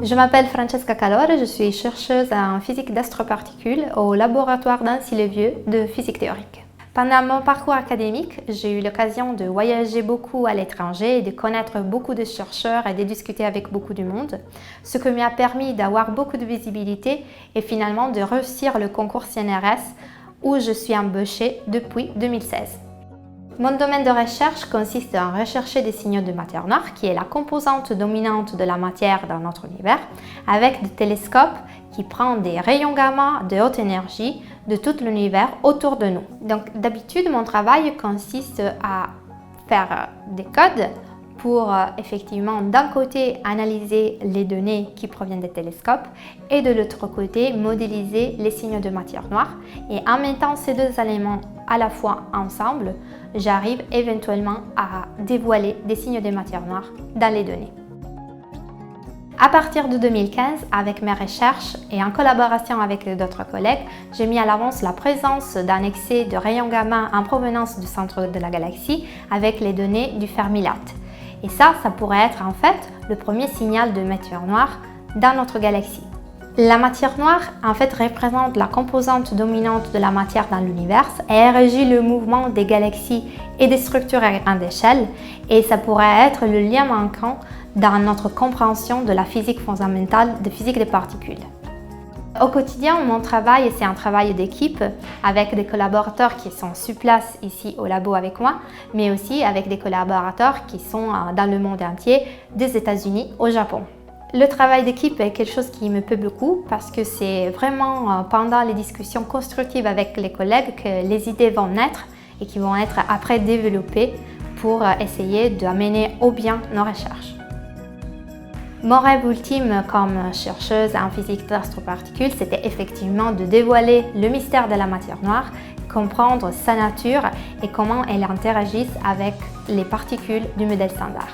Je m'appelle Francesca Calore, je suis chercheuse en physique d'astroparticules au laboratoire d'Annecy-le-Vieux de physique théorique. Pendant mon parcours académique, j'ai eu l'occasion de voyager beaucoup à l'étranger et de connaître beaucoup de chercheurs et de discuter avec beaucoup de monde, ce qui m'a permis d'avoir beaucoup de visibilité et finalement de réussir le concours CNRS où je suis embauchée depuis 2016. Mon domaine de recherche consiste à rechercher des signaux de matière noire, qui est la composante dominante de la matière dans notre univers, avec des télescopes qui prennent des rayons gamma de haute énergie de tout l'univers autour de nous. Donc d'habitude, mon travail consiste à faire des codes pour effectivement d'un côté analyser les données qui proviennent des télescopes et de l'autre côté modéliser les signaux de matière noire. Et en mettant ces deux éléments à la fois ensemble, j'arrive éventuellement à dévoiler des signaux de matière noire dans les données. À partir de 2015, avec mes recherches et en collaboration avec d'autres collègues, j'ai mis à l'avance la présence d'un excès de rayons gamma en provenance du centre de la galaxie avec les données du Fermi-LAT. Et ça pourrait être en fait le premier signal de matière noire dans notre galaxie. La matière noire en fait représente la composante dominante de la matière dans l'univers et elle régit le mouvement des galaxies et des structures à grande échelle, et ça pourrait être le lien manquant dans notre compréhension de la physique fondamentale de physique des particules. Au quotidien, mon travail, c'est un travail d'équipe avec des collaborateurs qui sont sur place ici au labo avec moi, mais aussi avec des collaborateurs qui sont dans le monde entier, des États-Unis au Japon. Le travail d'équipe est quelque chose qui me plaît beaucoup parce que c'est vraiment pendant les discussions constructives avec les collègues que les idées vont naître et qui vont être après développées pour essayer d'amener au bien nos recherches. Mon rêve ultime comme chercheuse en physique d'astroparticules, c'était effectivement de dévoiler le mystère de la matière noire, comprendre sa nature et comment elle interagit avec les particules du modèle standard.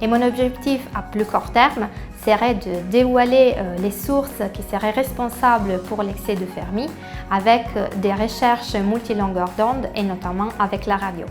Et mon objectif à plus court terme serait de dévoiler les sources qui seraient responsables pour l'excès de Fermi avec des recherches multilongueurs d'onde et notamment avec la radio.